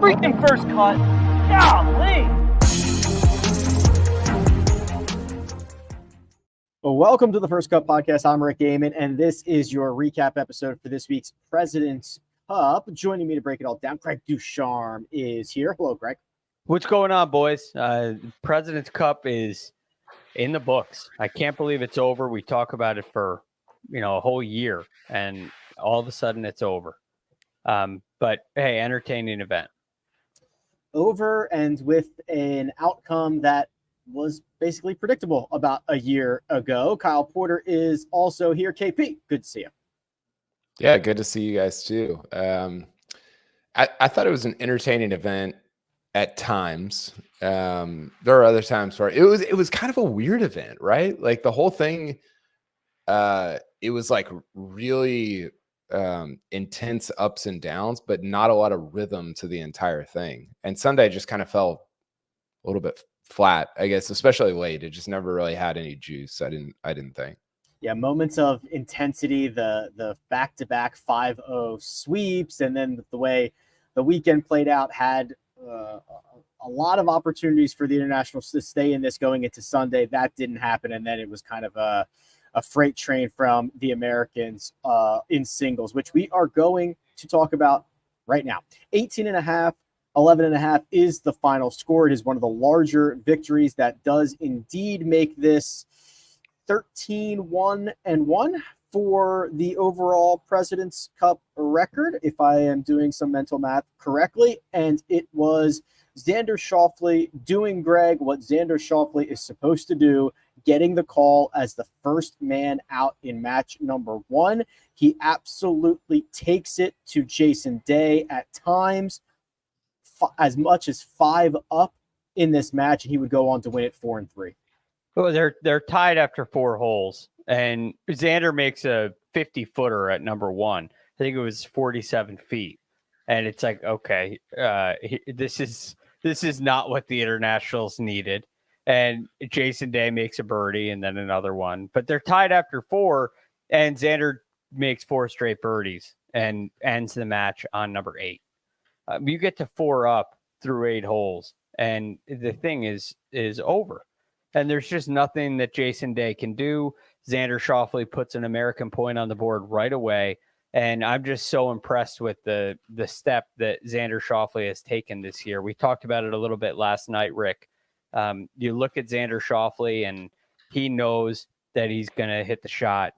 freaking first cut. Golly. Well, welcome to the First Cup Podcast. I'm Rick Gehman, and this is your recap episode for this week's President's Cup. Joining me to break it all down, Greg DuCharme is here. Hello, Greg. What's going on, boys? President's Cup is in the books. I can't believe it's over. We talk about it for, a whole year, and all of a sudden it's over. But hey, entertaining event. Over, and with an outcome that was basically predictable about a year ago. Kyle Porter is also here. KP, good to see you. Yeah, good to see you guys too. I thought it was an entertaining event at times. There are other times where it was kind of a weird event, right? Like the whole thing, it was like really intense ups and downs, but not a lot of rhythm to the entire thing. And Sunday just kind of fell a little bit flat, I guess, especially late. It just never really had any juice. I didn't think. Yeah, moments of intensity, the back-to-back 5-0 sweeps, and then the way the weekend played out had a lot of opportunities for the Internationals to stay in this going into Sunday. That didn't happen, and then it was kind of a freight train from the Americans in singles, which we are going to talk about right now. 18.5. 11.5 is the final score. It is one of the larger victories that does indeed make this 13-1-1 for the overall President's Cup record, if I am doing some mental math correctly. And it was Xander Schauffele doing, Greg, what Xander Schauffele is supposed to do, getting the call as the first man out in match number one. He absolutely takes it to Jason Day at times, as much as 5 up in this match, and he would go on to win it 4-3. Well, they're tied after 4 holes, and Xander makes a 50-footer at number one. I think it was 47 feet, and it's like, okay, this is not what the Internationals needed. And Jason Day makes a birdie and then another one, but they're tied after 4, and Xander makes 4 straight birdies and ends the match on number 8. You get to 4 up through 8 holes, and the thing is over. And there's just nothing that Jason Day can do. Xander Schauffele puts an American point on the board right away, and I'm just so impressed with the step that Xander Schauffele has taken this year. We talked about it a little bit last night, Rick. You look at Xander Schauffele, and he knows that he's going to hit the shot.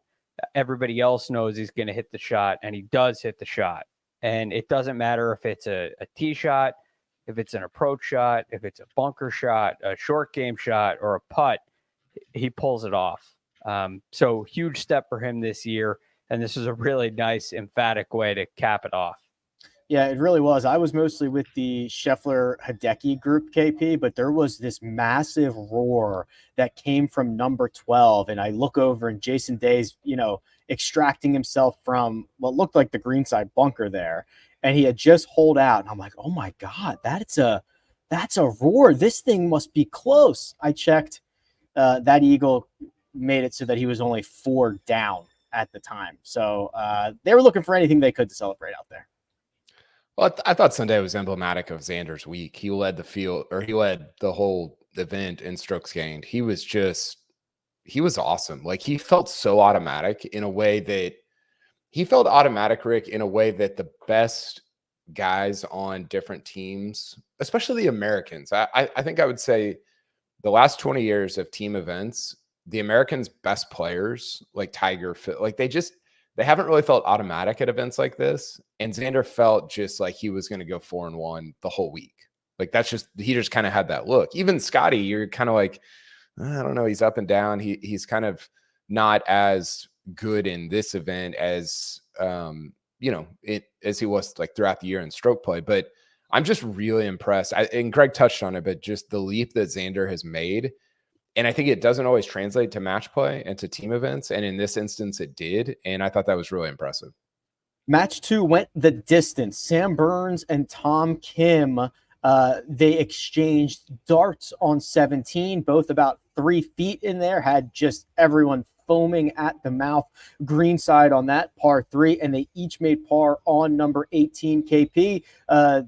Everybody else knows he's going to hit the shot, and he does hit the shot. And it doesn't matter if it's a tee shot, if it's an approach shot, if it's a bunker shot, a short game shot, or a putt, he pulls it off. So huge step for him this year. And this is a really nice, emphatic way to cap it off. Yeah, it really was. I was mostly with the Scheffler Hideki group, KP, but there was this massive roar that came from number 12. And I look over and Jason Day's, extracting himself from what looked like the greenside bunker there. And he had just holed out. And I'm like, oh my God, that's a roar. This thing must be close. I checked. That eagle made it so that he was only 4 down at the time. So they were looking for anything they could to celebrate out there. Well, I thought Sunday was emblematic of Xander's week. He led the field, or he led the whole event in strokes gained. He was awesome. Like, he felt so automatic in a way that Rick, in a way that the best guys on different teams, especially the Americans, I think I would say the last 20 years of team events, the Americans' best players, like Tiger, like they haven't really felt automatic at events like this. And Xander felt just like he was going to go 4-1 the whole week. Like he just kind of had that look. Even Scottie, you're kind of like, I don't know. He's up and down. He's kind of not as good in this event as, as he was like throughout the year in stroke play. But I'm just really impressed. And Greg touched on it, but just the leap that Xander has made. And I think it doesn't always translate to match play and to team events. And in this instance, it did. And I thought that was really impressive. Match 2 went the distance. Sam Burns and Tom Kim, they exchanged darts on 17, both about 3 feet in there, had just everyone foaming at the mouth greenside on that par 3, and they each made par on number 18 KP.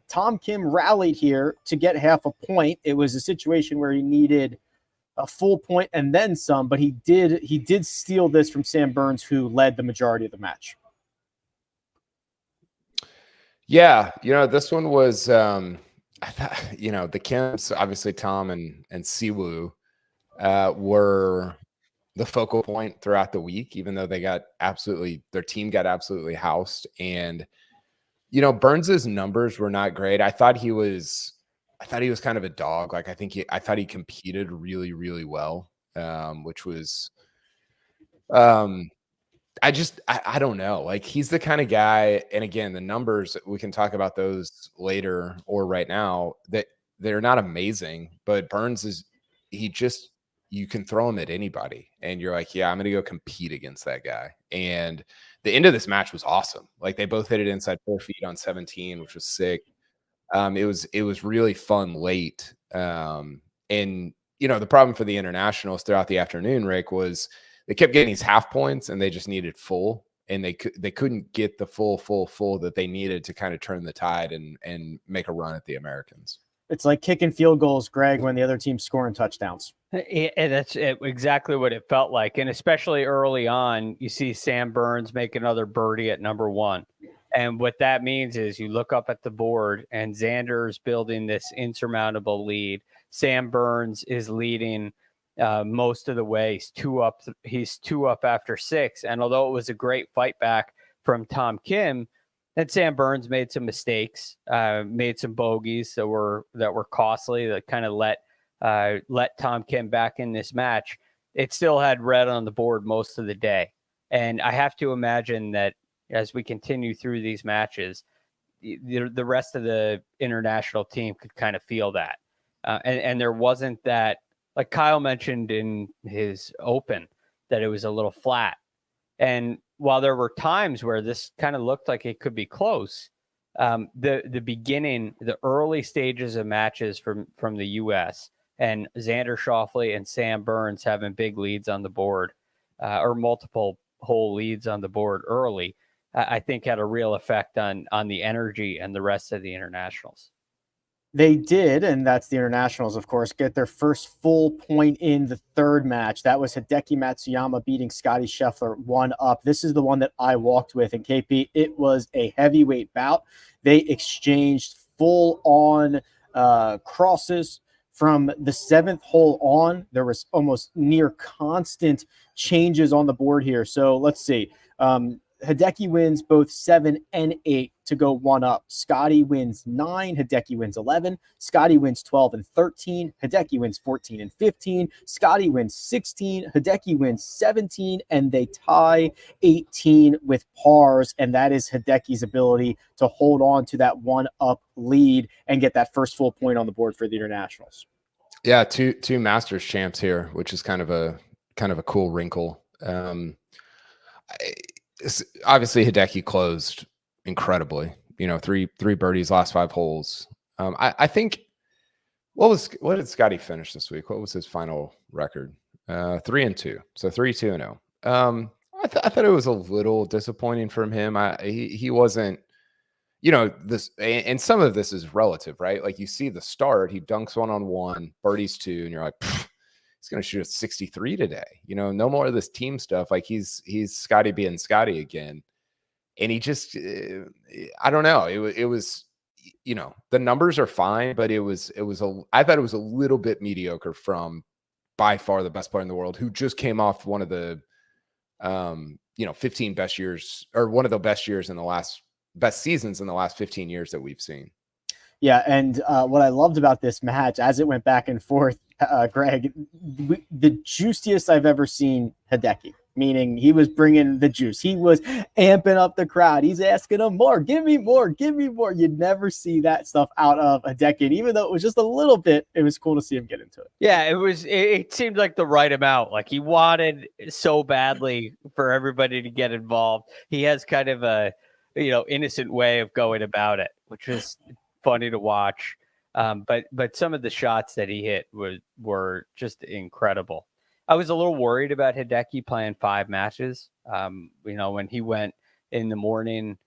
Tom Kim rallied here to get half a point. It was a situation where he needed a full point and then some, but he did steal this from Sam Burns, who led the majority of the match. Yeah, this one was I thought, the Kims, obviously Tom and Siwoo were the focal point throughout the week, even though their team got absolutely housed. And, Burns's numbers were not great. I thought he was kind of a dog. Like, I thought he competed really, really well, which was, I don't know. Like, he's the kind of guy, and again, the numbers, we can talk about those later or right now, that they're not amazing, but Burns is, you can throw him at anybody and you're like, yeah, I'm going to go compete against that guy. And the end of this match was awesome. Like, they both hit it inside 4 feet on 17, which was sick. It was really fun late. And, the problem for the internationals throughout the afternoon, Rick, was they kept getting these half points and they just needed full, and they couldn't get the full that they needed to kind of turn the tide and make a run at the Americans. It's like kicking field goals, Greg, when the other team's scoring touchdowns. And that's exactly what it felt like. And especially early on, you see Sam Burns make another birdie at number 1. And what that means is you look up at the board and Xander's building this insurmountable lead. Sam Burns is leading most of the way. He's 2 up after 6. And although it was a great fight back from Tom Kim, and Sam Burns made some mistakes, made some bogeys that were costly, that kind of let Tom Kim back in this match. It still had red on the board most of the day. And I have to imagine that as we continue through these matches, the rest of the international team could kind of feel that. And there wasn't that, like Kyle mentioned in his open, that it was a little flat. And while there were times where this kind of looked like it could be close, the beginning, the early stages of matches from the U.S. and Xander Schauffele and Sam Burns having big leads on the board, or multiple hole leads on the board early, I think had a real effect on the energy and the rest of the internationals. They did, and that's the internationals, of course, get their first full point in the third match. That was Hideki Matsuyama beating Scottie Scheffler 1 up. This is the one that I walked with. And KP, it was a heavyweight bout. They exchanged full-on crosses from the 7th hole on. There was almost near constant changes on the board here. So let's see. Hideki wins both 7 and 8 to go 1 up. Scottie wins 9. Hideki wins 11. Scottie wins 12 and 13. Hideki wins 14 and 15. Scottie wins 16. Hideki wins 17. And they tie 18 with pars. And that is Hideki's ability to hold on to that 1-up lead and get that first full point on the board for the internationals. Yeah, two Masters champs here, which is kind of a cool wrinkle. Obviously Hideki closed incredibly, 3 birdies last 5 holes. I think what did Scottie finish this week? What was his final record? 3-2. So 3-2-0. I thought it was a little disappointing from him. He wasn't, this, and some of this is relative, right? Like, you see the start, he dunks 1-on-1, birdies 2, and you're like, he's going to shoot a 63 today. No more of this team stuff. Like, he's Scottie being Scottie again. And he just, I don't know. It was, the numbers are fine, but I thought it was a little bit mediocre from by far the best player in the world, who just came off one of the, 15 best years, or one of the best seasons in the last 15 years that we've seen. Yeah, and what I loved about this match, as it went back and forth, Greg, the juiciest I've ever seen Hideki, meaning he was bringing the juice. He was amping up the crowd. He's asking them more. Give me more. Give me more. You'd never see that stuff out of Hideki. And even though it was just a little bit, it was cool to see him get into it. Yeah, it seemed like the right amount. Like, he wanted so badly for everybody to get involved. He has kind of a, innocent way of going about it, which was funny to watch. But some of the shots that he hit were just incredible. I was a little worried about Hideki playing 5 matches. When he went in the morning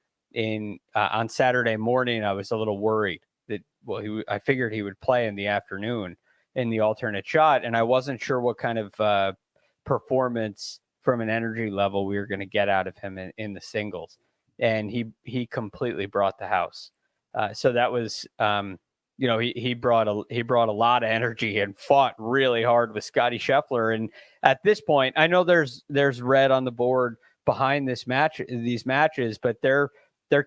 on Saturday morning, I was a little worried that, I figured he would play in the afternoon in the alternate shot. And I wasn't sure what kind of performance from an energy level we were going to get out of him in the singles. And he completely brought the house. So that was, he brought a lot of energy and fought really hard with Scottie Scheffler. And at this point, I know there's red on the board behind these matches, but they're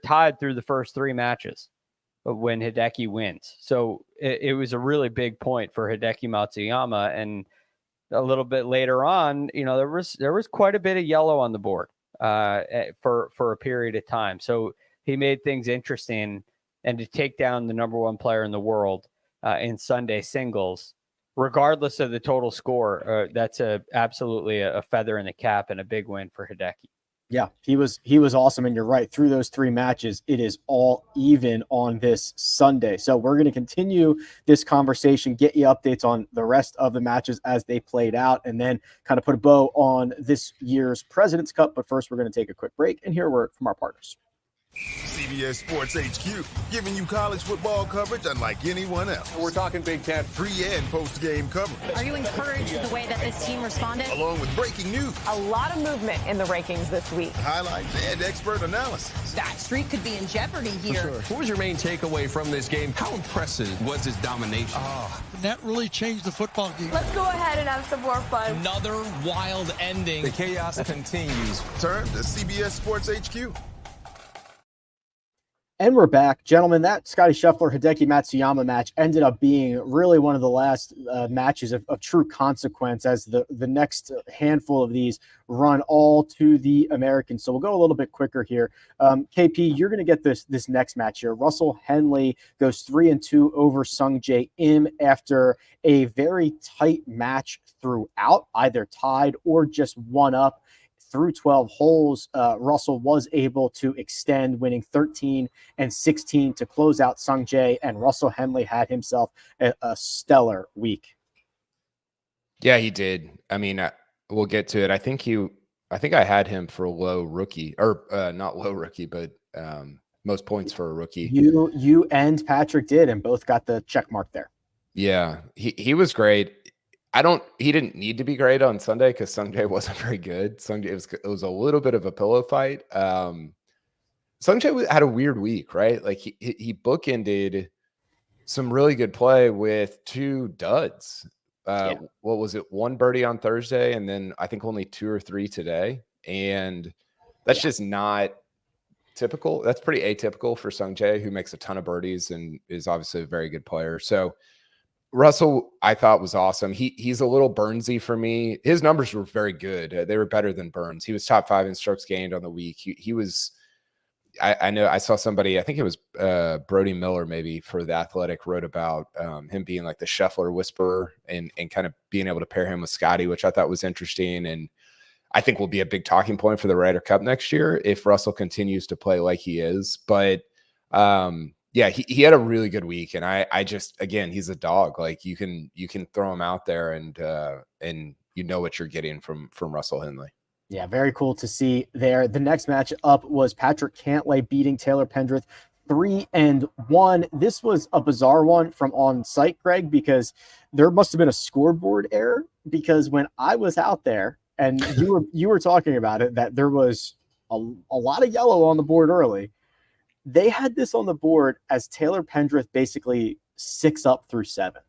tied through the first 3 matches when Hideki wins. So it was a really big point for Hideki Matsuyama. And a little bit later on, there was quite a bit of yellow on the board for a period of time. So he made things interesting. And to take down the number 1 player in the world in Sunday singles, regardless of the total score, that's absolutely a feather in the cap and a big win for Hideki. Yeah, he was awesome. And you're right. Through those 3 matches, it is all even on this Sunday. So we're going to continue this conversation, get you updates on the rest of the matches as they played out, and then kind of put a bow on this year's President's Cup. But first, we're going to take a quick break and hear a word from our partners. CBS Sports HQ, giving you college football coverage unlike anyone else. We're talking Big Ten. Pre- and post-game coverage. Are you encouraged with the way that this team responded? Along with breaking news. A lot of movement in the rankings this week. Highlights and expert analysis. That streak could be in jeopardy here. Sure. What was your main takeaway from this game? How impressive was his domination? That really changed the football game. Let's go ahead and have some more fun. Another wild ending. The chaos continues. Turn to CBS Sports HQ. And we're back, gentlemen. That Scottie Scheffler Hideki Matsuyama match ended up being really one of the last matches of true consequence, as the next handful of these run all to the Americans. So we'll go a little bit quicker here. KP, you're going to get this next match here. Russell Henley goes 3-2 over Sungjae Im after a very tight match throughout, either tied or just one up. Through 12 holes, Russell was able to extend, winning 13 and 16 to close out Sungjae, and Russell Henley had himself a stellar week. Yeah, he did. I mean, we'll get to it. I think I had him for low rookie, or not low rookie, but most points for a rookie. You and Patrick did, and both got the check mark there. Yeah, he was great. He didn't need to be great on Sunday because Sungjae wasn't very good. It was a little bit of a pillow fight. Sungjae had a weird week, right? Like he bookended some really good play with 2 duds. What was it? 1 birdie on Thursday, and then I think only 2 or 3 today. And that's just not typical. That's pretty atypical for Sungjae, who makes a ton of birdies and is obviously a very good player. So Russell, I thought, was awesome. He's a little Burnsy for me. His numbers were very good. They were better than Burns. He was top 5 in strokes gained on the week. He was. I know I saw somebody. I think it was Brody Miller, maybe, for The Athletic, wrote about him being like the Scheffler whisperer and kind of being able to pair him with Scottie, which I thought was interesting, and I think will be a big talking point for the Ryder Cup next year if Russell continues to play like he is. But yeah, he had a really good week, and I just, again, he's a dog. Like you can throw him out there, and you know what you're getting from Russell Henley. Yeah, very cool to see there. The next match up was Patrick Cantlay beating Taylor Pendrith 3-1. This was a bizarre one from on site, Greg, because there must have been a scoreboard error, because when I was out there and you were talking about it, that there was a lot of yellow on the board early. They had this on the board as Taylor Pendrith basically 6 up through 7.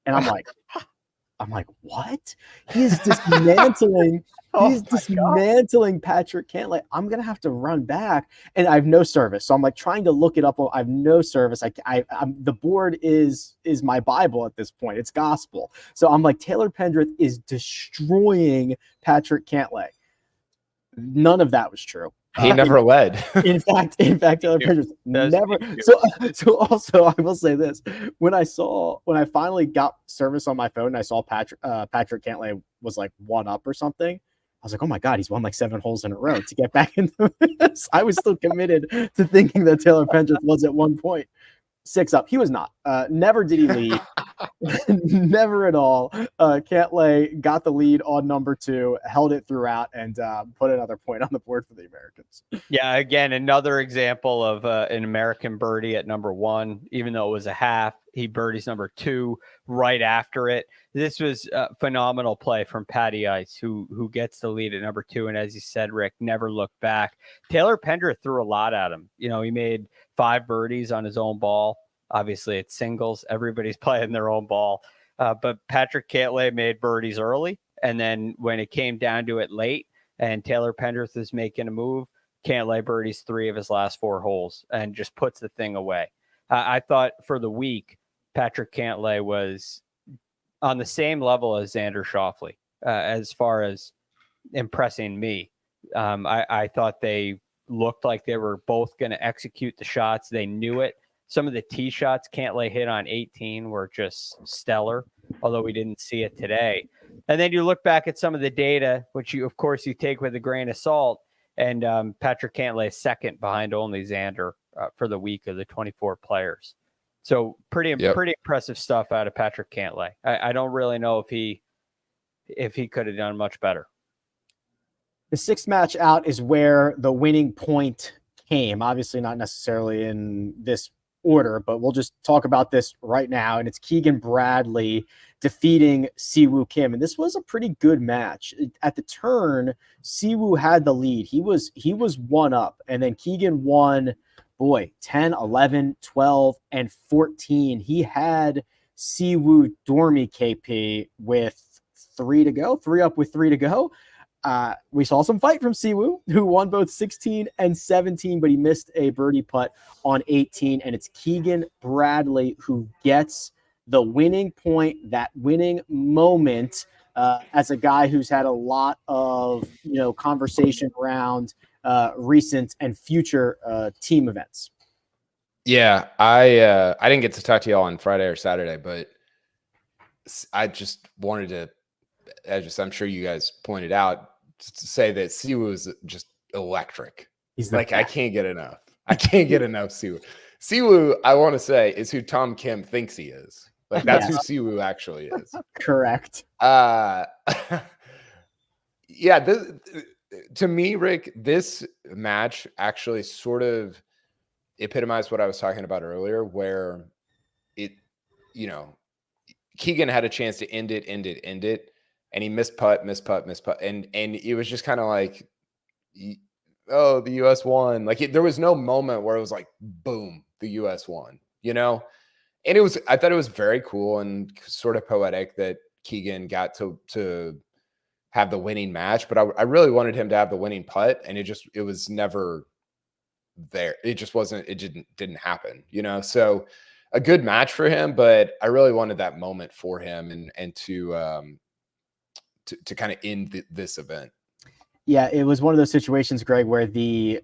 And I'm like, what? He's dismantling. He's dismantling Patrick Cantlay. I'm going to have to run back, and I have no service. So I'm like trying to look it up. I have no service. I'm the board is my Bible at this point. It's gospel. So I'm like, Taylor Pendrith is destroying Patrick Cantlay. None of that was true. He never led. In fact, Taylor Pendrith never. So also, I will say this: when I finally got service on my phone, and I saw Patrick Cantlay was like 1 up or something. I was like, oh my God, he's won like 7 holes in a row to get back into this. I was still committed to thinking that Taylor Pendrith was at one point 6 up. He was not. Never did he lead. Never at all. Cantlay got the lead on number 2, held it throughout, and put another point on the board for the Americans. Yeah, again, another example of an American birdie at number 1, even though it was a half. He birdies number 2 right after it. This was a phenomenal play from Patty Ice, who gets the lead at number 2. And as you said, Rick, never looked back. Taylor Pendrith threw a lot at him. You know, he made 5 birdies on his own ball. Obviously, it's singles. Everybody's playing their own ball. But Patrick Cantlay made birdies early. And then when it came down to it late and Taylor Pendrith is making a move, Cantlay birdies 3 of his last 4 holes and just puts the thing away. I thought for the week, Patrick Cantlay was on the same level as Xander Schauffele as far as impressing me. I thought they looked like they were both going to execute the shots. They knew it. Some of the tee shots Cantlay hit on 18 were just stellar, although we didn't see it today. And then you look back at some of the data, which you, of course, you take with a grain of salt. And Patrick Cantlay is second behind only Xander for the week of the 24 players. So pretty impressive stuff out of Patrick Cantlay. I don't really know if he could have done much better. The 6th match out is where the winning point came. Obviously not necessarily in this order, but we'll just talk about this right now. And it's Keegan Bradley defeating Siwoo Kim. And this was a pretty good match. At the turn, Siwoo had the lead. He was 1 up, and then Keegan won, 10, 11, 12, and 14. He had Siwoo Dormy KP with 3 to go, 3 up with 3 to go. We saw some fight from Siwoo, who won both 16 and 17, but he missed a birdie putt on 18. And it's Keegan Bradley who gets the winning point, that winning moment, as a guy who's had a lot of conversation around recent and future team events. Yeah, I didn't get to talk to y'all on Friday or Saturday, but I just wanted to, I'm sure you guys pointed out, to say that Siwoo is just electric. He's like, I can't get enough. I can't get enough Siwoo. Siwoo, I want to say, is who Tom Kim thinks he is. Like, that's who Siwoo actually is. Correct. Yeah, to me, Rick, this match actually sort of epitomized what I was talking about earlier, where Keegan had a chance to end it, and he missed putt, and it was just kind of like, oh, the U.S. won. Like, there was no moment where it was like, boom, the U.S. won, And I thought it was very cool and sort of poetic that Keegan got to have the winning match, but I really wanted him to have the winning putt, and it was never there. It just wasn't, it didn't happen, So a good match for him, but I really wanted that moment for him and to kind of end this event. Yeah, it was one of those situations, Greg, where the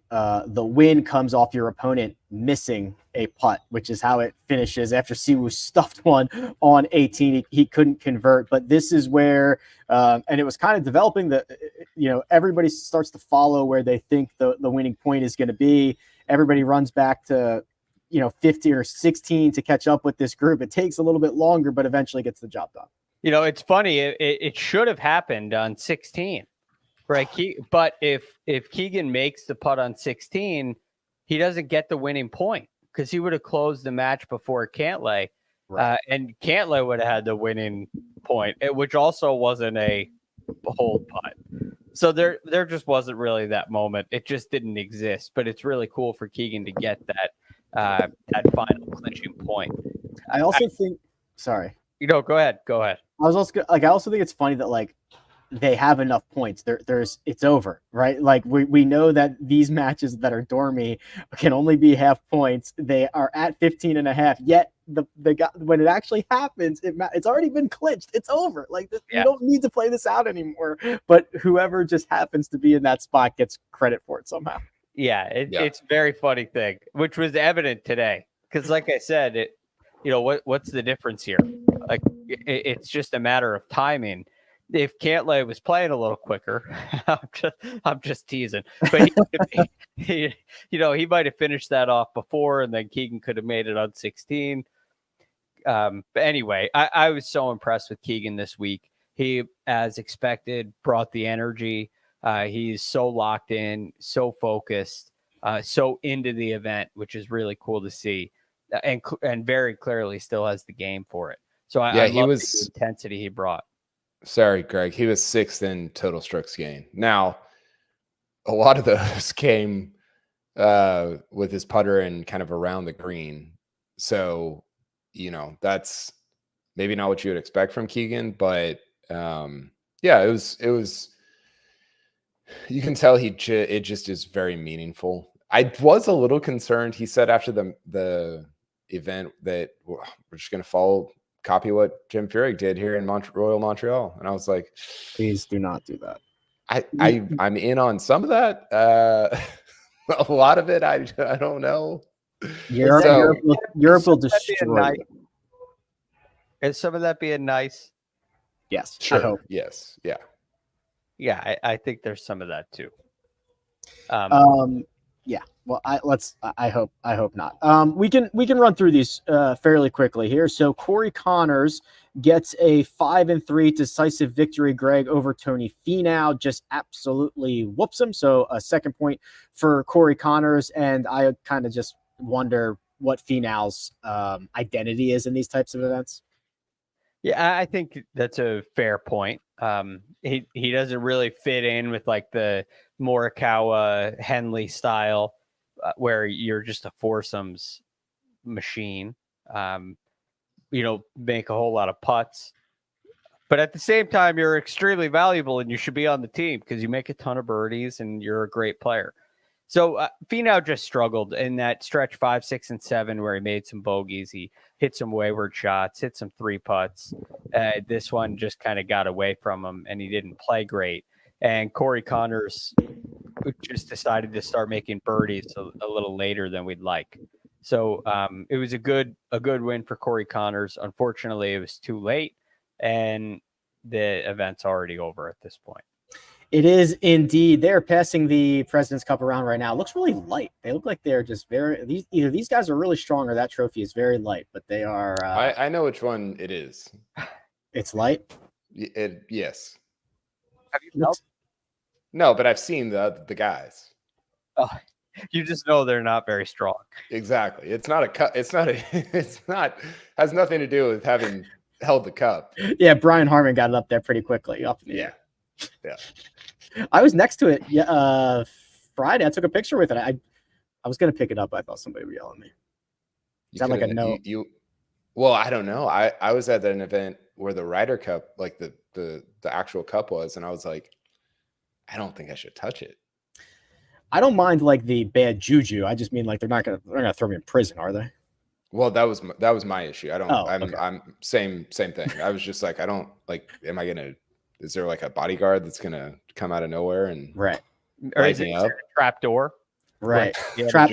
win comes off your opponent missing a putt, which is how it finishes. After Siwoo stuffed one on 18, he couldn't convert. But this is where, and it was kind of developing everybody starts to follow where they think the winning point is going to be. Everybody runs back to 15 or 16 to catch up with this group. It takes a little bit longer, but eventually gets the job done. It's funny. It should have happened on 16. Right. But if Keegan makes the putt on 16, he doesn't get the winning point because he would have closed the match before Cantlay. Right. And Cantlay would have had the winning point, which also wasn't a hold putt. So there just wasn't really that moment. It just didn't exist. But it's really cool for Keegan to get that final clinching point. I also think. Sorry. Go ahead. I also think it's funny that they have enough points. It's over, right? Like we know that these matches that are dormy can only be half points. They are at 15 and a half. Yet when it actually happens, it's already been clinched. It's over. You don't need to play this out anymore. But whoever just happens to be in that spot gets credit for it somehow. Yeah, it's a very funny thing, which was evident today. Because like I said, what's the difference here? Like it's just a matter of timing. If Cantlay was playing a little quicker, I'm just teasing, but he might have finished that off before, and then Keegan could have made it on 16. But anyway, I was so impressed with Keegan this week. He, as expected, brought the energy. He's so locked in, so focused, so into the event, which is really cool to see, and very clearly still has the game for it. So I love the intensity he brought. Sorry, Greg. He was 6th in total strokes gained. Now, a lot of those came with his putter and kind of around the green. So, that's maybe not what you would expect from Keegan, but yeah, it was. You can tell it just is very meaningful. I was a little concerned. He said after the event that we're just going to copy what Jim Furyk did here in Royal Montreal, and I was like, please do not do that. I'm in on some of that. A lot of it, I don't know. Europe will destroy you. Is some of that being nice? Yes, sure. I hope. Yes, yeah. Yeah, I think there's some of that too. Yeah. Well, I hope not. We can run through these fairly quickly here. So Corey Connors gets a 5-3 decisive victory, Greg, over Tony Finau. Just absolutely whoops him. So a second point for Corey Connors, and I kind of just wonder what Finau's identity is in these types of events. Yeah, I think that's a fair point. He doesn't really fit in with like the Morikawa Henley style, where you're just a foursomes machine. Make a whole lot of putts, but at the same time, you're extremely valuable and you should be on the team because you make a ton of birdies and you're a great player. So Finau just struggled in that stretch 5, 6, and 7 where he made some bogeys. He hit some wayward shots, hit some 3 putts. This one just kind of got away from him, and he didn't play great. And Corey Connors just decided to start making birdies a little later than we'd like. So it was a good win for Corey Connors. Unfortunately, it was too late, and the event's already over at this point. It is indeed. They're passing the President's Cup around right now. It looks really light. They look like they're just either these guys are really strong or that trophy is very light, but they are. I know which one it is. It's light? Yes. Have you felt? No, but I've seen the guys. Oh, you just know they're not very strong. Exactly. It's not a cup. It's not, has nothing to do with having held the cup. Yeah, Brian Harman got it up there pretty quickly. Up in the air. Yeah. I was next to it Friday. I took a picture with it. I was going to pick it up. I thought somebody would yell at me. Is that like a no? Well, I don't know. I was at an event where the Ryder Cup, like the actual cup was, and I was like, I don't think I should touch it. I don't mind like the bad juju. I just mean like they're not gonna throw me in prison, are they? Well, that was my issue. I don't. Okay. I'm same thing. I was just like, I don't like. Am I gonna? Is there like a bodyguard that's gonna come out of nowhere and right? Or is it a trap door? Right.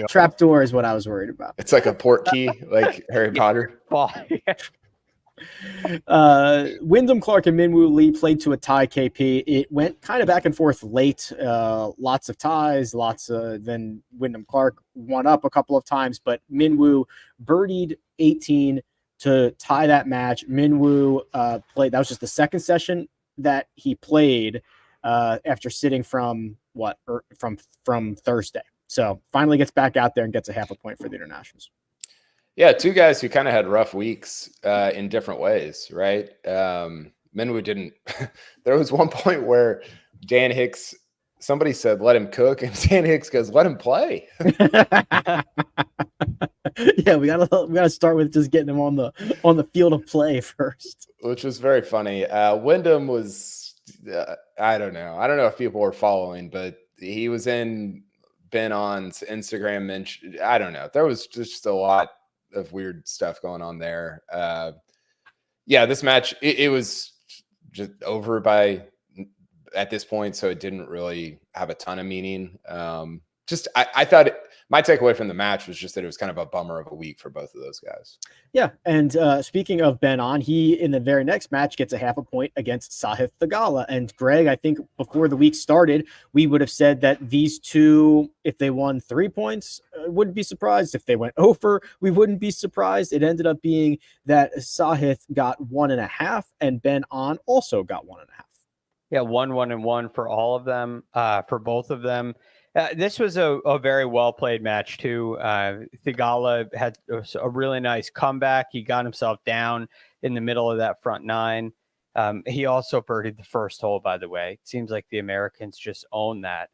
Trap door is what I was worried about. It's like a port key, like Harry Potter. Wyndham Clark and Minwoo Lee played to a tie, KP. It went kind of back and forth late. Lots of ties, then Wyndham Clark won up a couple of times, but Minwoo birdied 18 to tie that match. Minwoo played. That was just the second session that he played after sitting from Thursday. So finally gets back out there and gets a half a point for the internationals. Yeah, two guys who kind of had rough weeks in different ways, right? Minwoo didn't. There was one point where Dan Hicks, somebody said, let him cook, and Dan Hicks goes, let him play. Yeah, we gotta start with just getting him on the field of play first. Which was very funny. Wyndham was, I don't know if people were following, but he was in Ben On's Instagram mention. I don't know. There was just a lot of weird stuff going on there. Yeah, this match, it was just over at this point, so it didn't really have a ton of meaning. I thought my takeaway from the match was just that it was kind of a bummer of a week for both of those guys. Yeah, and speaking of Ben On, he in the very next match gets a half a point against Sahith Theegala. And Greg, I think before the week started, we would have said that these two, if they won 3 points, wouldn't be surprised. If they went over, we wouldn't be surprised. It ended up being that Sahith got 1.5, and Ben On also got 1.5. Yeah, 1-1-1 for all of them, for both of them. This was a very well-played match, too. Theegala had a really nice comeback. He got himself down in the middle of that front nine. He also birdied the first hole, by the way. It seems like the Americans just own that.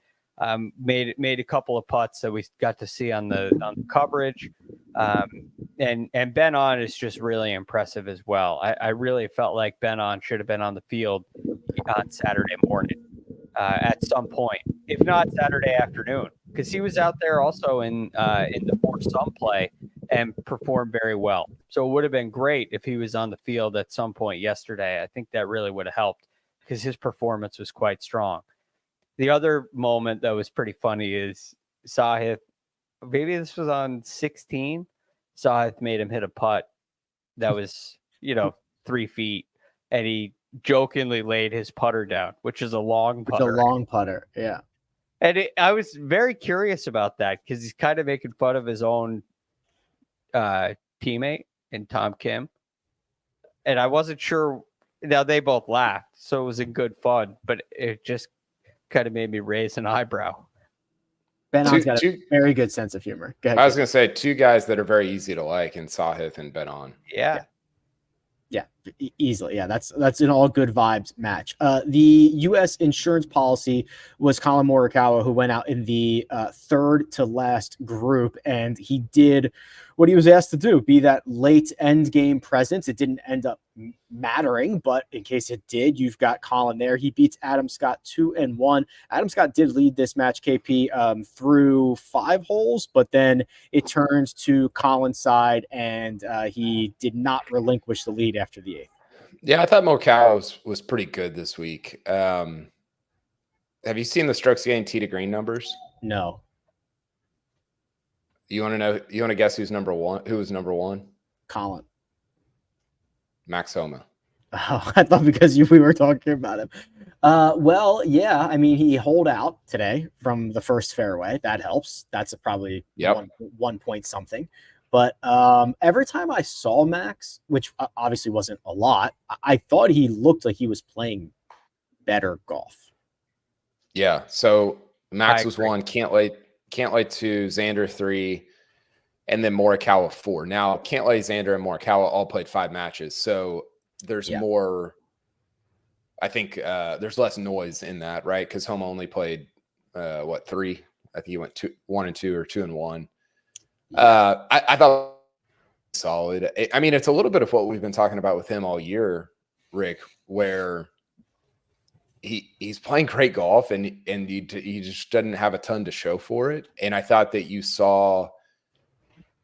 Made a couple of putts that we got to see on the coverage. And Ben On is just really impressive as well. I really felt like Ben On should have been on the field on Saturday morning at some point, if not Saturday afternoon, because he was out there also in the foursome play and performed very well. So it would have been great if he was on the field at some point yesterday. I think that really would have helped because his performance was quite strong. The other moment that was pretty funny is Sahith, maybe this was on 16. Sahith made him hit a putt that was, 3 feet, and he jokingly laid his putter down, which is a long putter. It's a long putter, yeah. And I was very curious about that because he's kind of making fun of his own teammate in Tom Kim. And I wasn't sure. Now, they both laughed, so it was in good fun, but it just kind of made me raise an eyebrow. Ben On's got a very good sense of humor. Go ahead, I was going to say 2 guys that are very easy to like in Sahith and Ben On. Yeah. Yeah, easily. Yeah, that's an all good vibes match. The U.S. insurance policy was Colin Morikawa, who went out in the third to last group, and he did what he was asked to do, be that late end game presence. It didn't end up mattering, but in case it did, you've got Colin there. He beats Adam Scott 2-1. Adam Scott did lead this match, KP, through 5 holes, but then it turns to Colin's side, and he did not relinquish the lead after the 8th. Yeah, I thought Morikawa was pretty good this week. Have you seen the strokes gained tee to green numbers? No. You want to know? You want to guess who's number one? Who was number 1? Colin. Max Homa. Oh, I thought because we were talking about him. Well, yeah. I mean, he holed out today from the first fairway. That helps. That's probably one point something. But every time I saw Max, which obviously wasn't a lot, I thought he looked like he was playing better golf. Yeah. So Max was 1, Cantlay 2, Xander 3, and then Morikawa 4. Now, Cantlay, Xander, and Morikawa all played 5 matches. So there's more, I think there's less noise in that, right? Because Homa only played, 3? I think he went 1 and 2 or 2 and 1. I thought solid. I mean, it's a little bit of what we've been talking about with him all year, Rick, where he's playing great golf and he just doesn't have a ton to show for it. And I thought that you saw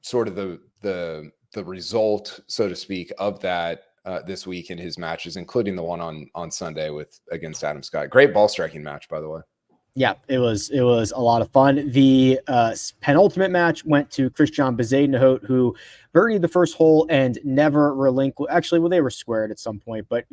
sort of the result, so to speak, of that this week in his matches, including the one on Sunday against Adam Scott. Great ball striking match, by the way. Yeah, it was a lot of fun. The penultimate match went to Christian Bezuidenhout, who birdied the first hole and never relinquished. Actually, well, they were squared at some point, but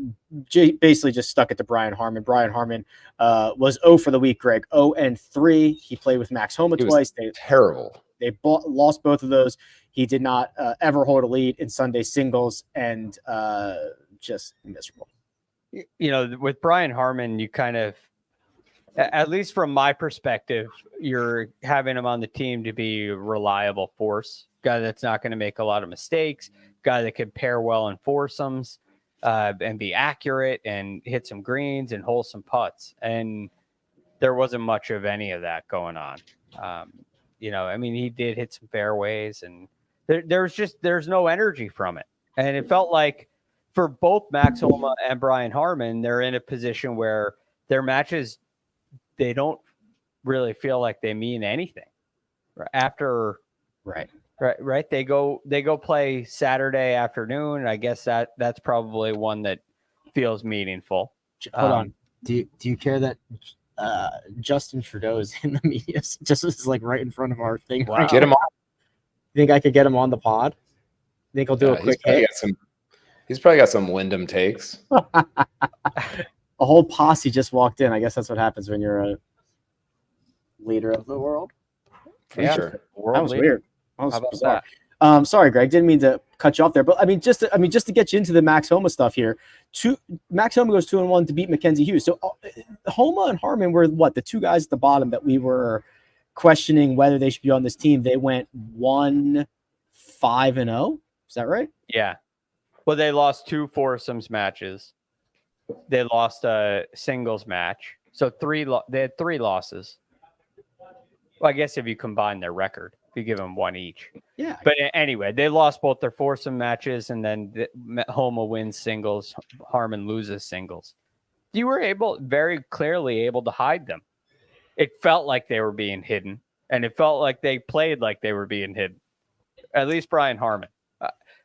basically just stuck it to Brian Harman. Brian Harman was 0 for the week, Greg. 0-3. He played with Max Homa twice. Terrible. They lost both of those. He did not ever hold a lead in Sunday singles, and just miserable. With Brian Harman, you kind of, at least from my perspective, you're having him on the team to be a reliable force, guy that's not going to make a lot of mistakes, guy that can pair well in foursomes and be accurate and hit some greens and hole some putts. And there wasn't much of any of that going on. I mean, he did hit some fairways, and there's no energy from it. And it felt like for both Max Homa and Brian Harman, they're in a position where their matches, they don't really feel like they mean anything after. Right. They go play Saturday afternoon. And I guess that's probably one that feels meaningful. Hold on. Do you care that Justin Trudeau's in the media, just is like right in front of our thing. Wow. Right Get him now. on. Think I could get him on the pod? Think he'll do a quick hit? He's probably got some Wyndham takes. A whole posse just walked in. I guess that's what happens when you're a leader of the world. For Yeah. sure. That was weird. That was How about bizarre. Sorry, Greg. Didn't mean to cut you off there, but just to get you into the Max Homa stuff here. Max Homa goes 2-1 to beat Mackenzie Hughes. So Homa and Harmon were the two guys at the bottom that we were questioning whether they should be on this team. They went 1-5-0. Is that right? Yeah. Well, they lost 2 foursomes matches. They lost a singles match. So they had 3 losses. Well, I guess if you combine their record, if you give them 1 each. Yeah. But anyway, they lost both their foursome matches, and then Homa wins singles, Harmon loses singles. You were very clearly able to hide them. It felt like they were being hidden, and it felt like they played like they were being hidden. At least Brian Harmon.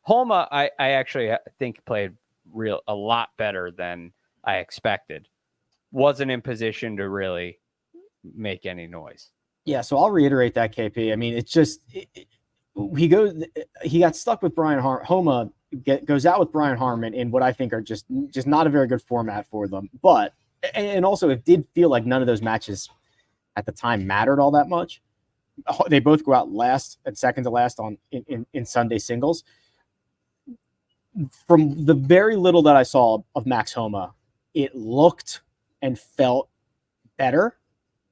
Homa, I actually think played a lot better than I expected. Wasn't in position to really make any noise. Yeah, so I'll reiterate that, KP. I mean, it's just he got stuck with Brian Homa goes out with Brian Harmon in what I think are just not a very good format for them. But and also it did feel like none of those matches at the time mattered all that much. They both go out last and second to last in Sunday singles. From the very little that I saw of Max Homa, it looked and felt better.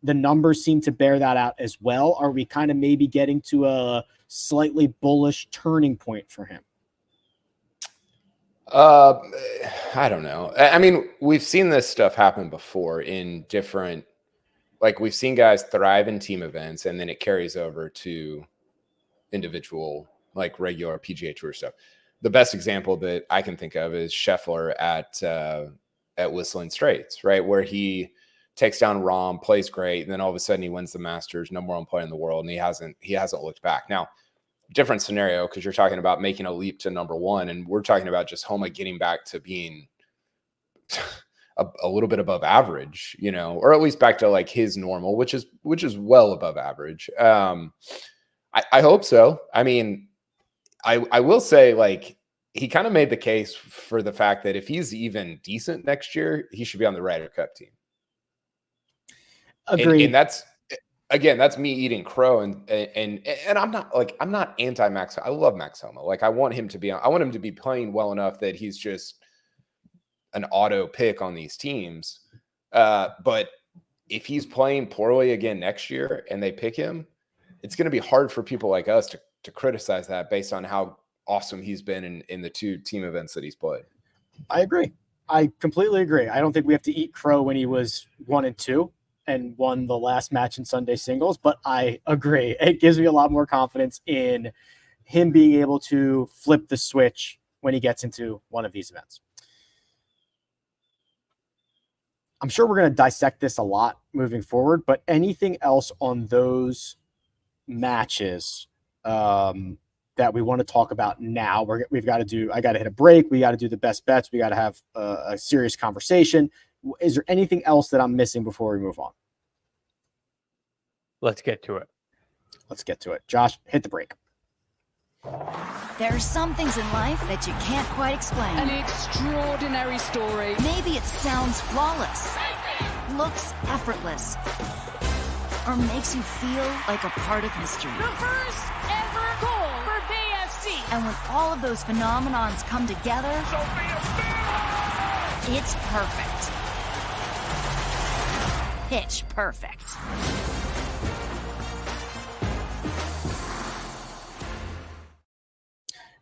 The numbers seem to bear that out as well. Are we kind of maybe getting to a slightly bullish turning point for him? I don't know. I mean, we've seen this stuff happen before in different, like we've seen guys thrive in team events and then it carries over to individual, like regular PGA Tour stuff. The best example that I can think of is Scheffler at Whistling Straits, right? Where he takes down Rahm, plays great, and then all of a sudden he wins the Masters, number 1 player in the world, and he hasn't looked back. Now, different scenario because you're talking about making a leap to number 1, and we're talking about just Homa getting back to being a little bit above average, or at least back to like his normal, which is well above average. I hope so. I mean, I will say, like, he kind of made the case for the fact that if he's even decent next year, he should be on the Ryder Cup team. Agreed. And that's, again, that's me eating crow. And I'm not anti Max. I love Max Homa. Like, I want him to be playing well enough that he's just an auto pick on these teams. But if he's playing poorly again next year and they pick him, it's going to be hard for people like us to criticize that based on how awesome he's been in the 2 team events that he's played. I agree. I completely agree. I don't think we have to eat crow when he was 1-2 and won the last match in Sunday singles, but I agree. It gives me a lot more confidence in him being able to flip the switch when he gets into one of these events. I'm sure we're going to dissect this a lot moving forward, but anything else on those matches that we want to talk about now? I got to hit a break. We got to do the best bets. We got to have a serious conversation. Is there anything else that I'm missing before we move on? Let's get to it. Josh, hit the break. There are some things in life that you can't quite explain. An extraordinary story. Maybe it sounds flawless, looks effortless, or makes you feel like a part of history. The first ever goal for BFC. And when all of those phenomenons come together, it's perfect. Pitch perfect.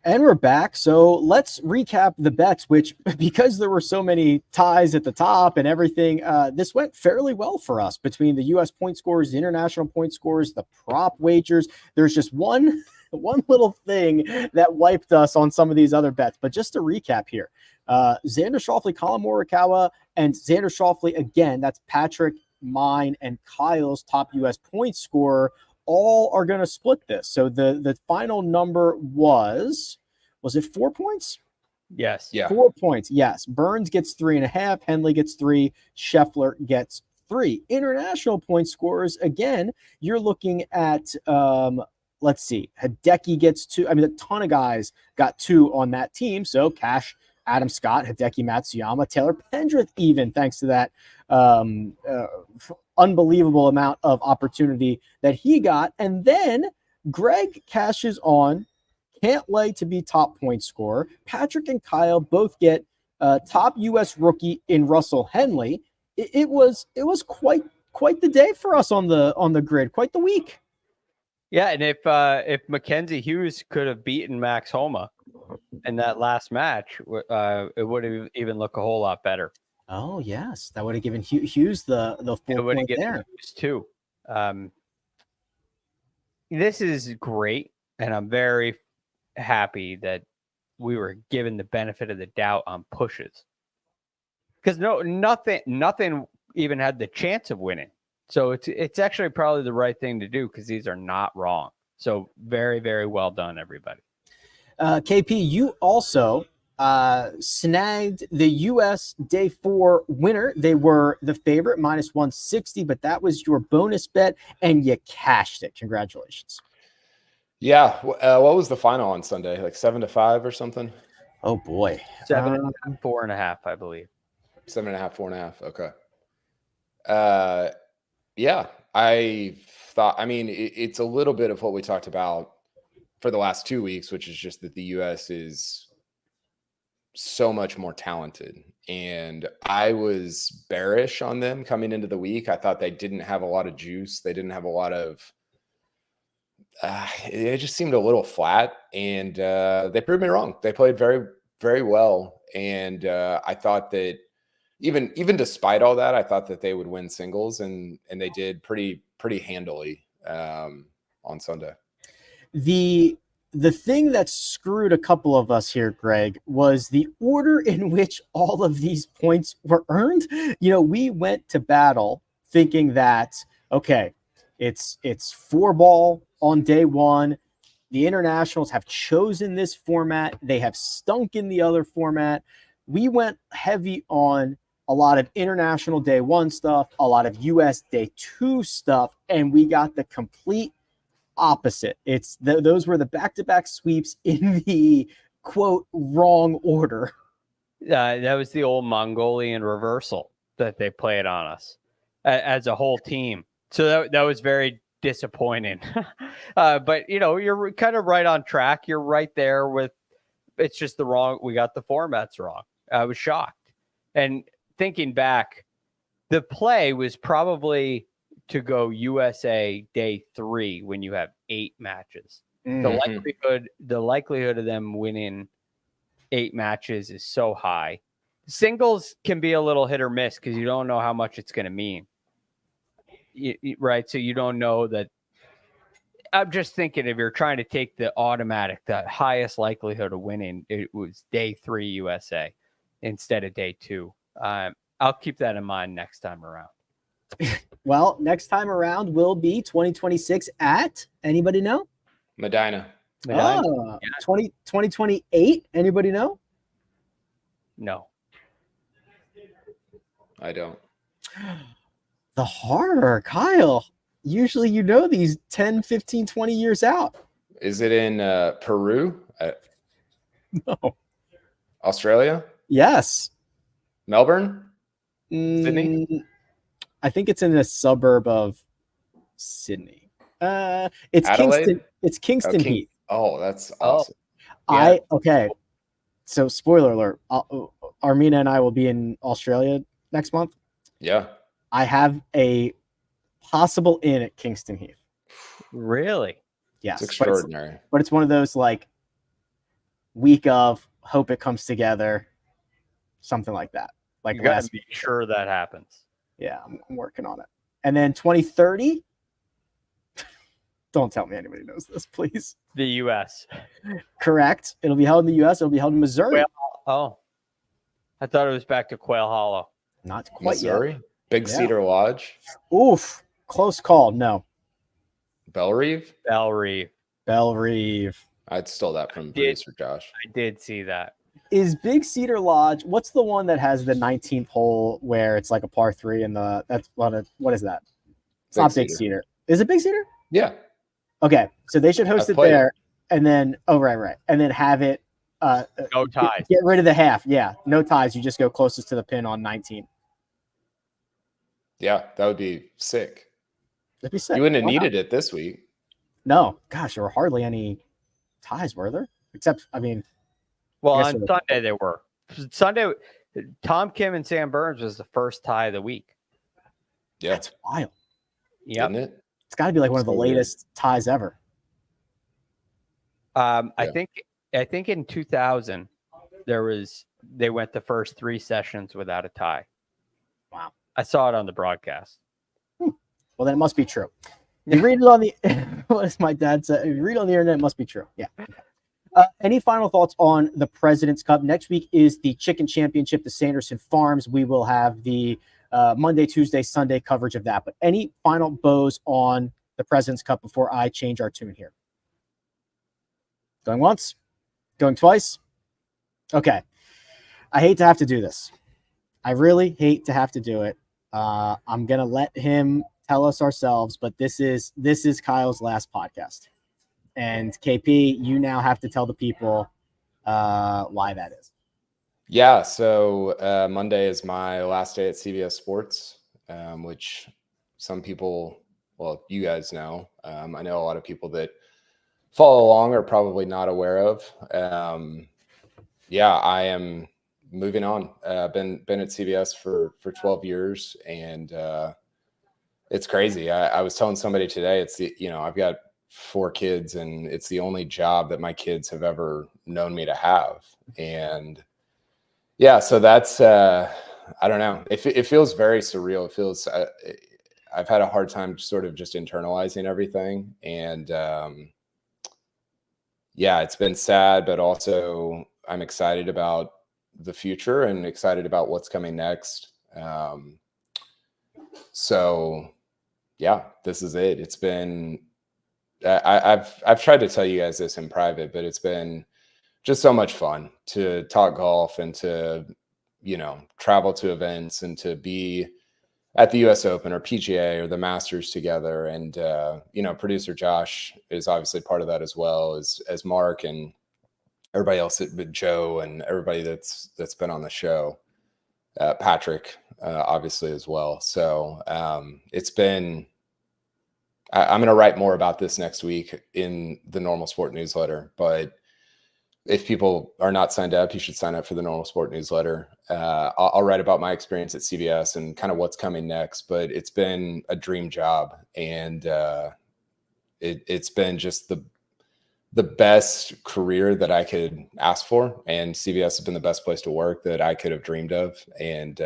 And we're back. So let's recap the bets, which, because there were so many ties at the top and everything, this went fairly well for us between the U.S. point scores, the international point scores, the prop wagers. There's just one little thing that wiped us on some of these other bets. But just to recap here, Xander Schauffele, Colin Morikawa, and Xander Schauffele, again, that's Patrick, mine, and Kyle's top U.S. point scorer, all are going to split this. So the final number was it 4 points? Yes. Yeah. 4 points. Yes. Burns gets 3.5. Henley gets 3. Scheffler gets 3. International point scorers, again, you're looking at, let's see, Hideki gets 2. I mean, a ton of guys got 2 on that team. So Cash, Adam Scott, Hideki Matsuyama, Taylor Pendrith even, thanks to that unbelievable amount of opportunity that he got. And then Greg cashes on Cantlay to be top point scorer. Patrick and Kyle both get top U.S. rookie in Russell Henley. It was quite the day for us on the grid, quite the week. Yeah, and if Mackenzie Hughes could have beaten Max Homa in that last match, it would have even looked a whole lot better. Oh yes, that would have given Hughes the full point there Hughes too. This is great, and I'm very happy that we were given the benefit of the doubt on pushes, because nothing even had the chance of winning. So it's actually probably the right thing to do, because these are not wrong. So very, very well done, everybody. KP, you also snagged the U.S. Day 4 winner. They were the favorite, minus 160, but that was your bonus bet, and you cashed it. Congratulations. Yeah. What was the final on Sunday? Like 7-5 or something? Oh, boy. 7.5, 4.5, I believe. 7.5, 4.5. Okay. Yeah, I thought, I mean, it's a little bit of what we talked about for the last 2 weeks, which is just that the U.S. is so much more talented. And I was bearish on them coming into the week. I thought they didn't have a lot of juice. They didn't have a lot of, it just seemed a little flat. And they proved me wrong. They played very, very well. And I thought that even despite all that, I thought that they would win singles, and they did pretty handily on Sunday. The thing that screwed a couple of us here, Greg, was the order in which all of these points were earned. You know, we went to battle thinking that, okay, it's 4-ball on day 1. The internationals have chosen this format. They have stunk in the other format. We went heavy on a lot of international day 1 stuff, a lot of US day 2 stuff, and we got the complete opposite. Those were the back-to-back sweeps in the quote wrong order. That was the old Mongolian reversal that they played on us as a whole team. So that was very disappointing. But you know, you're kind of right on track. You're right there with, it's just we got the formats wrong. I was shocked. And thinking back, the play was probably to go USA day 3 when you have 8 matches. Mm-hmm. The likelihood of them winning 8 matches is so high. Singles can be a little hit or miss because you don't know how much it's going to mean. Right? So you don't know that. I'm just thinking, if you're trying to take the highest likelihood of winning, it was day 3 USA instead of day 2. I'll keep that in mind next time around. Well, next time around will be 2026 at, anybody know? Medina. 2028. Anybody know? No. I don't. The horror, Kyle. Usually you know these 10, 15, 20 years out. Is it in Peru? No. Australia? Yes. Melbourne? Sydney? I think it's in a suburb of Sydney. It's Adelaide? Kingston. It's Kingston Heath. Oh, that's awesome. Yeah. Okay. So, spoiler alert: Armina and I will be in Australia next month. Yeah. I have a possible in at Kingston Heath. Really? Yes. It's extraordinary. But it's one of those like week of hope it comes together, something like that. Like you gotta be sure that happens. Yeah, I'm working on it. And then 2030. Don't tell me anybody knows this, please. The U.S. Correct. It'll be held in the U.S. It'll be held in Missouri. I thought it was back to Quail Hollow. Not quite Missouri? yet. Big Cedar Lodge? Oof. Close call. No. Bellerive? Bellerive. I'd stole that from producer Josh. I did see that. Is Big Cedar Lodge? What's the one that has the 19th hole where it's like a par 3 and what is that? It's not Big Cedar. Is it Big Cedar? Yeah. Okay, so they should host it there, and then right, and then have it. No ties. Get rid of the half. Yeah, no ties. You just go closest to the pin on 19. Yeah, that would be sick. That'd be sick. You wouldn't have needed it this week. No, gosh, there were hardly any ties, were there? Except, I mean, well, on Sunday there were. Sunday, Tom Kim and Sam Burns was the first tie of the week. Yeah, that's wild. Yeah, it's got to be like one of the latest ties ever. I think in 2000 they went the first 3 sessions without a tie. Wow. I saw it on the broadcast. Well, then it must be true. You read it on the what does my dad say? If you read it on the internet, it must be true. Yeah. Any final thoughts on the President's Cup? Next week is the Chicken Championship, the Sanderson Farms. We will have the Monday, Tuesday, Sunday coverage of that. But any final bows on the President's Cup before I change our tune here? Going once? Going twice? Okay. I hate to have to do this. I really hate to have to do it. I'm going to let him tell us ourselves, but this is Kyle's last podcast. And KP, you now have to tell the people why that is. Yeah, so Monday is my last day at CBS Sports, which some people, well, you guys know. I know a lot of people that follow along are probably not aware of. Yeah, I am moving on. Been at CBS for 12 years, and it's crazy. I was telling somebody today, I've got 4 kids, and it's the only job that my kids have ever known me to have. And yeah, so that's I don't know. It feels very surreal. It feels I've had a hard time sort of just internalizing everything, and yeah, it's been sad, but also I'm excited about the future and excited about what's coming next. So yeah, this is it. It's been, I've tried to tell you guys this in private, but it's been just so much fun to talk golf and to, travel to events and to be at the US Open or PGA or the Masters together. And, producer Josh is obviously part of that as well as Mark and everybody else, Joe and everybody that's been on the show, Patrick, obviously as well. So it's been, I'm going to write more about this next week in the Normal Sport newsletter, but if people are not signed up, you should sign up for the Normal Sport newsletter. I'll write about my experience at CBS and kind of what's coming next, but it's been a dream job, and it's been just the best career that I could ask for, and CBS has been the best place to work that I could have dreamed of. And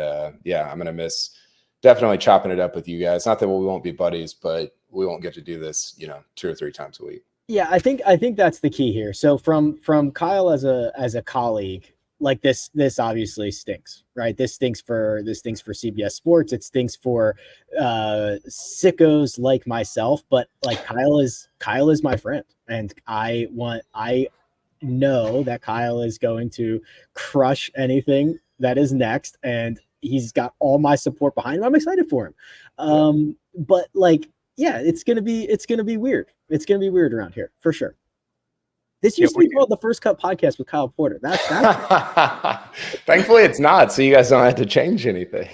yeah, I'm going to miss definitely chopping it up with you guys. Not that we won't be buddies, but we won't get to do this, 2 or 3 times a week. Yeah, I think that's the key here. So from Kyle as a colleague, like this obviously stinks, right? This stinks for CBS Sports. It stinks for sickos like myself. But like Kyle is my friend, and I know that Kyle is going to crush anything that is next, and he's got all my support behind him. I'm excited for him. But like, yeah, it's gonna be weird. It's gonna be weird around here for sure. This used to be called the First Cut Podcast with Kyle Porter. That's Thankfully it's not, so you guys don't have to change anything.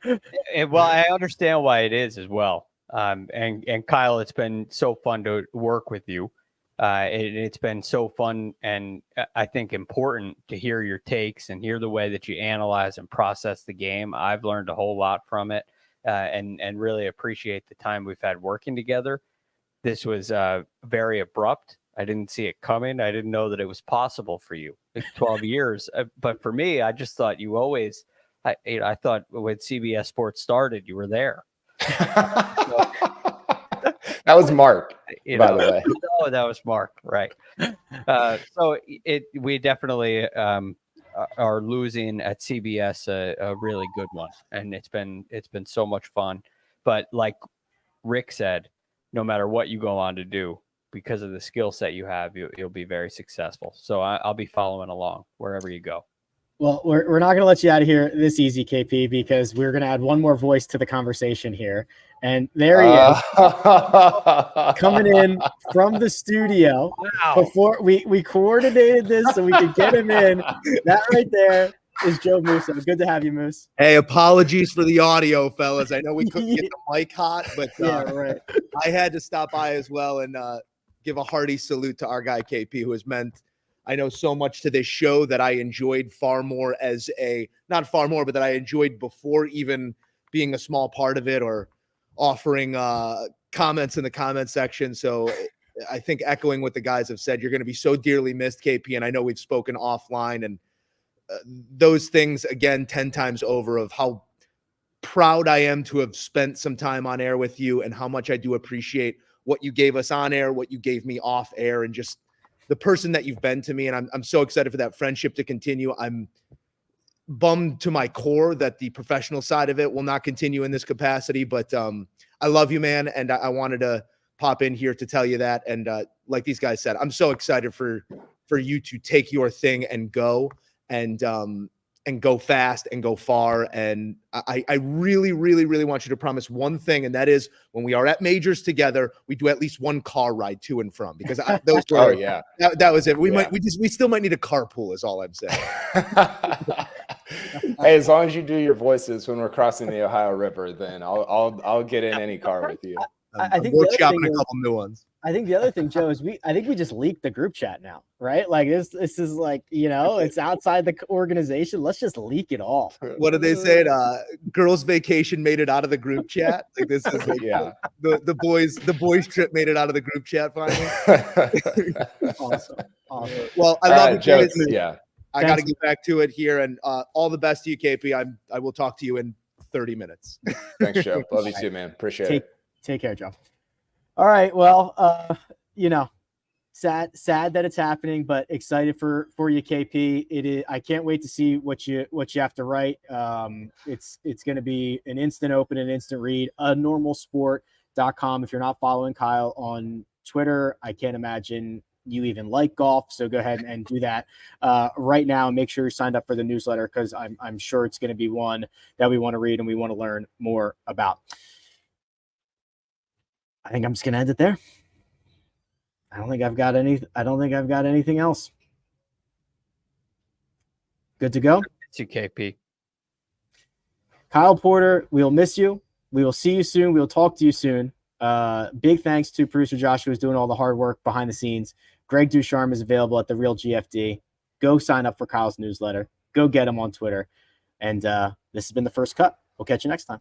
Well, I understand why it is as well. And Kyle, it's been so fun to work with you. It's been so fun, and I think important to hear your takes and hear the way that you analyze and process the game. I've learned a whole lot from it, and really appreciate the time we've had working together. This was very abrupt. I didn't see it coming. I didn't know that it was possible for you. 12 years. But for me, I just thought you always, I thought when CBS Sports started, you were there. That was Mark, by the way. Oh, that was Mark. Right. So we definitely are losing at CBS a really good one. And it's been so much fun. But like Rick said, no matter what you go on to do, because of the skill set you have, you'll be very successful. So I'll be following along wherever you go. Well, we're not going to let you out of here this easy, KP, because we're going to add one more voice to the conversation here. And there he is, coming in from the studio. Wow. Before we coordinated this so we could get him in. That right there is Joe Musso. Good to have you, Moose. Hey, apologies for the audio, fellas. I know we couldn't get the mic hot, but Yeah, right. I had to stop by as well and give a hearty salute to our guy KP, who has meant, I know, so much to this show that I enjoyed far more as not far more, but that I enjoyed before even being a small part of it or offering comments in the comment section. So I think echoing what the guys have said, you're going to be so dearly missed, KP. And I know we've spoken offline and those things, again, 10 times over, of how proud I am to have spent some time on air with you and how much I do appreciate what you gave us on air, what you gave me off air, and just the person that you've been to me. And I'm so excited for that friendship to continue. I'm bummed to my core that the professional side of it will not continue in this capacity, but I love you, man. And I wanted to pop in here to tell you that. And like these guys said, I'm so excited for you to take your thing and go and go fast and go far. And I really, really, really want you to promise one thing, and that is when we are at majors together, we do at least one car ride to and from, because those were, that was it. We still might need a carpool is all I'm saying. Hey, as long as you do your voices when we're crossing the Ohio River, then I'll get in any car with you. I think we're shopping a couple new ones. I think the other thing, Joe, is I think we just leaked the group chat now, right? Like this is like, it's outside the organization. Let's just leak it all. What did they say? Girls' vacation made it out of the group chat. Like this is like, the boys trip made it out of the group chat finally. Awesome. Well, I love it, Joe. Yeah. I got to get back to it here, and all the best to you, KP. I will talk to you in 30 minutes. Thanks, Joe. Love you too, man. Appreciate it. Take care, Joe. All right. Well, sad that it's happening, but excited for you, KP. It is. I can't wait to see what you have to write. It's going to be an instant open and instant read. anormalsport.com. If you're not following Kyle on Twitter, I can't imagine you even like golf. So go ahead and do that right now. And make sure you're signed up for the newsletter, because I'm sure it's going to be one that we want to read and we want to learn more about. I think I'm just going to end it there. I don't think I've got anything else. Good to go? It's you, KP. Kyle Porter, we'll miss you. We will see you soon. We'll talk to you soon. Big thanks to producer Joshua, who's doing all the hard work behind the scenes. Greg DuCharme is available at The Real GFD. Go sign up for Kyle's newsletter. Go get him on Twitter. And this has been The First Cut. We'll catch you next time.